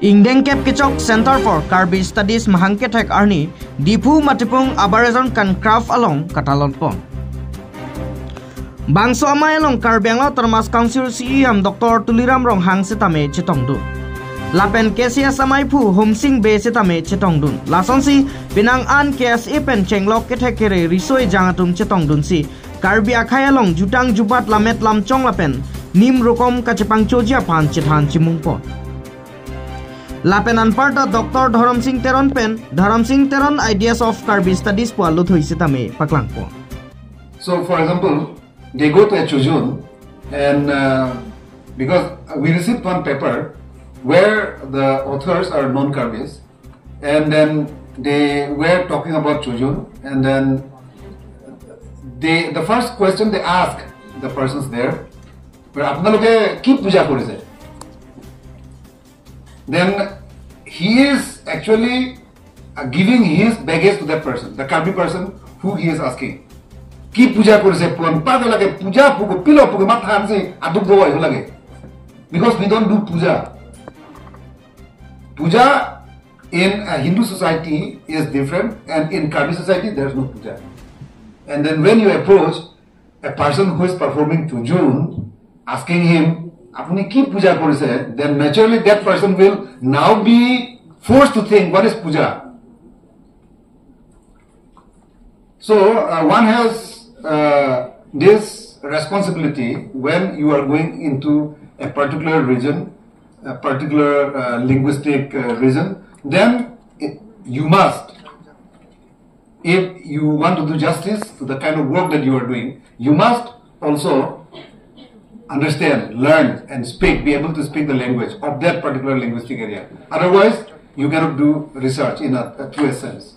Ingdeng Kep Kichok Center for Karbi Studies Mahangketek Arni Dipu Matipung Abarazon kan Craft along Katalon Pon. Bangso amai along Karbianglo termas Council CEM Dr. Tuliram Rong Hang Sitame Chitongdu. Lapen KCS amai pu Homsing Be Sitame Chitongdun. Lasonsi Pinang An KSE Pen Chenglok Ketekere Risoi Jangatum Chitongdun si Karbi Akai along Jutang Jubat Lamet Lam Chong Lapen Nim Rokom Kachepang Chojia Pan Chithan Chimungpon. Lapenan parta Dr. Dharam Singh Teron pen Dharam Singh Teron Ideas of Karbi Studies po alut hoise tame paklang po. So for example, they go to a Chujun and because we received one paper where the authors are non-Karbis and then they were talking about Chujun and then the first question they ask the persons there, apnaloke ki puja korise? Then he is actually giving his baggage to that person, the Karbi person who he is asking. Ki puja korise pon pada lage puja pugo pilo pugo mathan se aduk doa ho lage. Because we don't do puja. Puja in a Hindu society is different and in Karbi society there is no puja. And then when you approach a person who is performing Chujun, asking him apni ki puja korise, then naturally that person will now be forced to think what is puja. So one has this responsibility when you are going into a particular region, a particular linguistic region, then you must, if you want to do justice to the kind of work that you are doing, you must also understand, learn and speak, be able to speak the language of that particular linguistic area. Otherwise, you cannot do research in a true sense.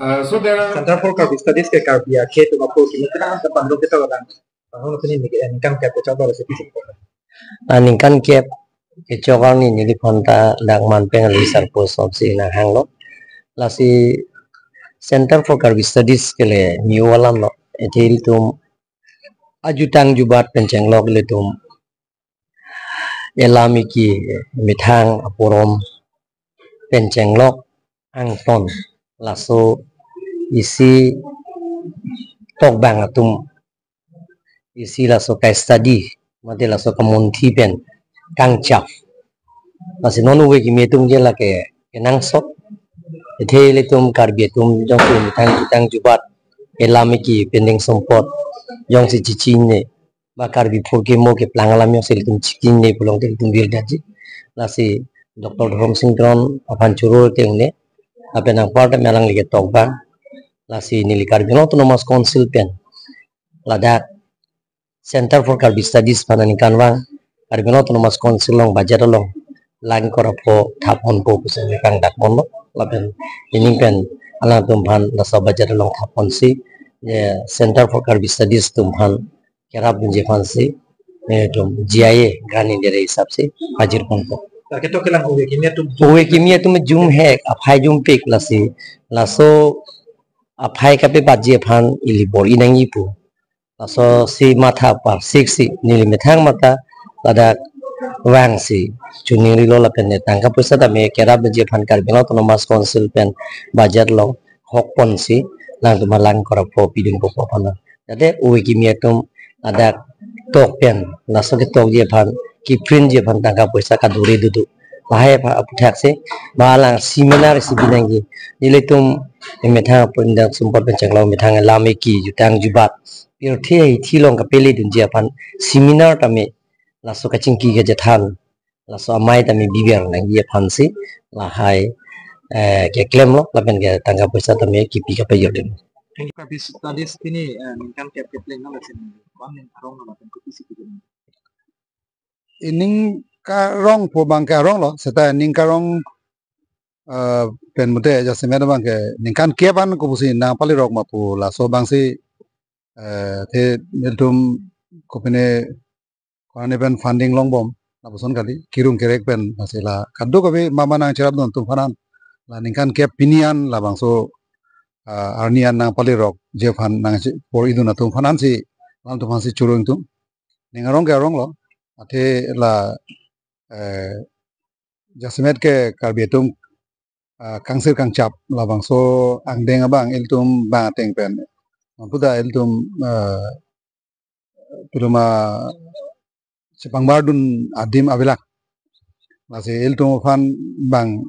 So there are... Center for Karbi Studies ke Karbi ke tu mapu kita ada pandu kita orang. Pandu ni ningkan ke coba resep. Ningkan ke coba ni ni ponta dagman pengali sarpos opsi na hanglo. Lasi Center for Karbi Studies ke le new walam lo. Etil tum Ajutang Jubat Penchenglok Litum Elamiki Mitang Apurom Penchenglok Angton Lasso isi Tokbang Atum isi lasso kai study mate lasso kamunti pen Kang Chap Lasi nonu weki metum je la ke nang sop Ethe litum Karbiatum Jong Mitang Jubat Elamiki Pending Sompot yang si cicing ni bakar bi purke mo ke plangalam yang selitum cicing ni pulang ke tumbil daji nasi Dr. Dharam Singh Teron apan curul teng ni apa nang part melang lihat tokbang nasi nili Karbi Autonomous Council pen ladak Center for Karbi Studies pananikan wang Karbi Autonomous Council long bajar long lang korapo thapon po kusen kang dakmon lo laben ini pen alang tumpan nasa bajar long thapon si Center for Karbi Studies tumhan kerap menjepan si GIA grani dari hisap si hajir ponpo. Kita kelang uwe kimia tu menjum hek apai jum pik lasi laso apai kape bajepan ilibor inang ipu laso si mata par siksi nili metang mata lada wang si cuning rilo lapen tangkap pusat ame kerap menjepan Karbi Autonomous Council pen bajar long hokpon si lang tumalang korapo pidin po pana jadi uwi kimia tum ada tok pen laso ke tok je pan ki print je pan tangka poisa ka dure dudu bahaya pa aputhak se balang seminar si binangi nilai tum metha pundang sumpot pencenglau methang lame ki jutang jubat pir thi long ka pele dun je pan seminar tame laso ka chingki ge jathan laso amai tame bibiar nang je pan si lahai ke klaim lo lapen ke tangga poisa tame kipi ka payodin Karbi Studies ini ningkan ke plan nama sen bang arong nama kan kopisi kita. Ining karong po bang karong lo seta ning karong pen mute ja semena bang ke ningkan ke ban kopusi na pali rok mapu la so bang si the meltum kopene kone pen funding long bom na boson kali kirung kerek pen masela kaddo kabe mama nang cerap don tum fanan la ningkan ke pinian la bang so arnian nang pali rok jefan nang por iduna tum fanan si lam tum si churung tum ningarong ke rong lo ate la Jasimet ke karbiatum kangsir kang cap labang so angdeng abang iltum bang ateng pen mampuda iltum piruma sepang bardun adim abilak masih iltum fan bang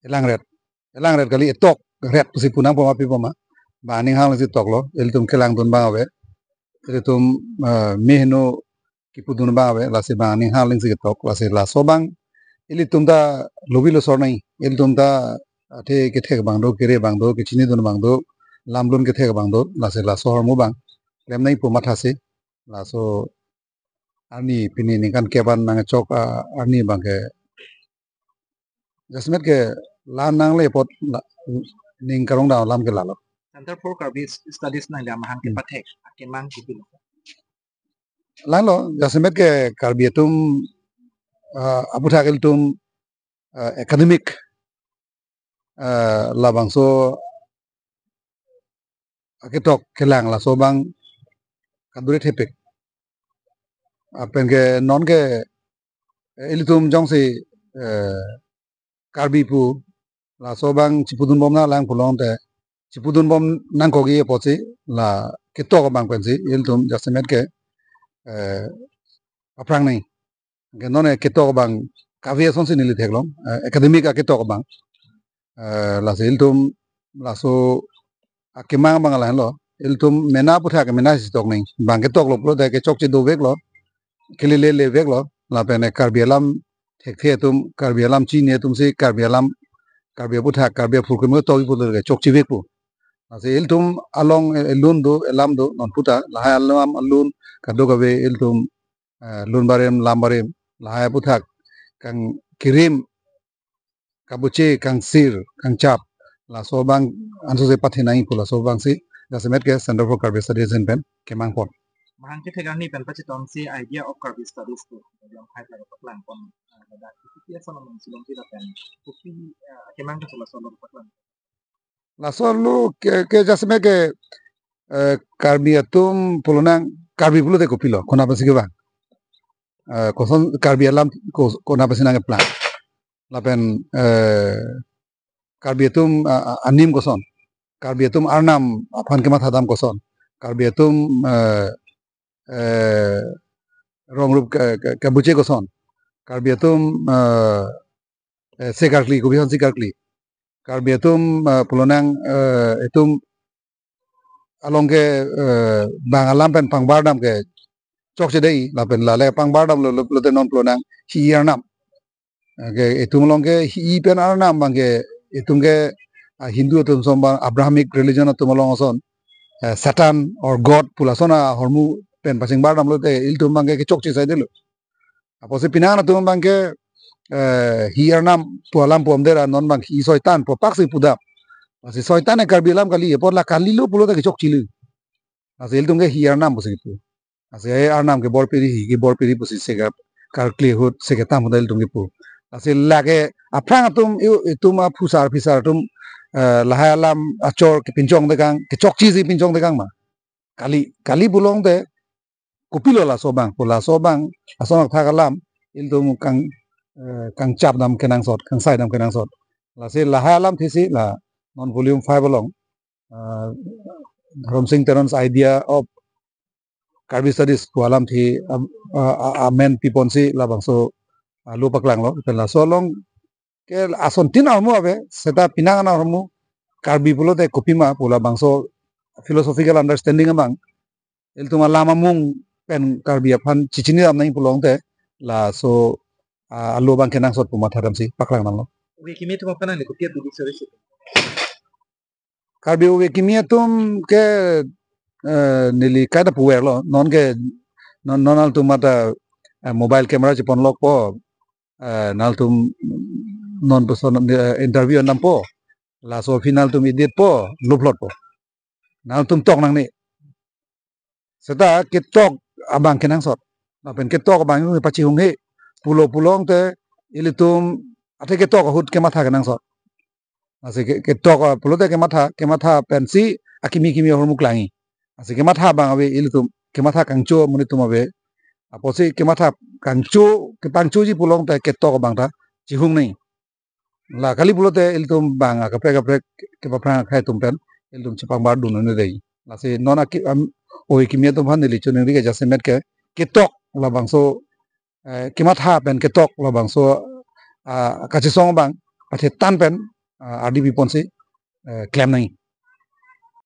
elang red kali etok red pusi punang poma pi poma baning hang lasi tok lo iltum kelang dun bang abe iltum mehno kipudun bang abe lasi bang ning hang ling si tok lasi la so bang ili tumda lobi lo sornai il tumda ate kethe bang do kire bang do kichini dun bang do lamlun kethe bang do lase la sohor mu bang lem nai pu mathase la so ani pini ningkan keban nang chok ani bang ke jasmet ke la nang le pot ning karong da lam ke lalo Center for Carbi Studies na ga mahang ke patek akin mang kupil. lalo jasmet ke karbiatum aputhak iltum academic labang so akitok kelang la so bang kadure thepek apen ke non ke ilitum jong si karbi pu la so bang chipudun bom na lang pulong te chipudun bom nang ko gi pochi la kitok bang pensi ilitum jasmet ke aprang nei ke non e kitok bang kavia son sinili theklom academic akitok bang la se ilitum la so akimang bang la lo iltum mena putha ke mena sitok nei bang kitok lo pro de ke chok chi do vek lo kelele le vek lo la pene karbialam thek the tum karbialam chi ne tum se karbialam karbia putha karbia fulkum to gi putu ke chok chi vek pu ase iltum along elun do elam do non puta la alam alun kado ka ve iltum lun barem lam barem la putha kang kirim kabuche kang sir kang chap la so bang anso se pathe nai pula so bang si jasmet ke Center for Carbi Studies in pen kemang pon Mahang ke tegang ni pen pachiton si idea of Carbi Studies tu yang hai la patlang pon da kitia sama mang silong ti da pen kupi akin mang ke solo patlang. la so lu ke jasmet ke karbiatum pulunang karbi pulu te kopilo kona pasi ke bang koson karbialam kona pasi nang plan lapen karbiatum anim koson karbiatum arnam aphan kemat hadam koson karbiatum rongrup kabuche koson karbiatum sekarkli kubihan sekarkli karbiatum pulonang etum alongke bangalam pen pangbardam ke chok chedei lapen lale pangbardam lo te non pulonang hi arnam ke etum longke hi pen arnam bangke etum ke Hindu atum sombang Abrahamic religion atum long son Satan or God pulasona hormu pen pasing bardam lo te iltum bangke ke chok chi sai delu apose pinana tum bangke hi arnam pualam pomdera non bang hi soitan po paksi pudap masih soitan e karbilam kali e por la kali lo pulo te ke chok chilu masih iltum ke hi arnam pusi tu masih arnam ke bor piri hi ke bor piri pusi se kar clear hot se ke tam model tum ke pu masih lage aprang atum itum pusar pisar tum lahai alam acor ke pincong dekang ke chok chi si pincong dekang ma kali bulong te kupilo la sobang pula sobang asong thakalam iltum kang chap dam kenang sot kang sai dam kenang sot la se lahai alam thisi la non volume 5 along Dharam Singh Teron's idea of Carbi Studies alam thi amen pipon si la bangso lupa klang lo la so long ke ason tin armu abe seta pinang na armu karbi pulo te kopima pula bangso philosophical understanding amang el tuma lama mung pen karbi aphan chichini am nai pulong te la so alu bang kenang sot puma tharam si paklang nang lo Oke kimi tu makanan ni kutia dulu sore sore. karbi we kimia tum ke nili kada puwer lo non ke non al tumata mobile camera chipon lok po nal tum non person interview nam po la so final tum edit po luplot po nal tum tok nang ni seta ketok abang kenang sot apen ketok abang pachi hung he pulo pulong te ilitum ate ketok hut ke matha kenang sot ase ketok pulo te ke matha pensi akimi kimi hormuk langi ase ke matha bang abe ilitum ke matha kangcho munitum abe aposi ke matha kangcho ke pangcho ji pulong te ketok bang ta chi hung nei la kali bulote iltum bang kapre ke paprang khai tumpen iltum chipang bar dun ne dei la se nona ki oi kimia tum han li chun ri ke jasemet ke tok la bang so kimat ha pen ke tok la bang so ka chi song bang athe tan pen RDB ponsi claim nai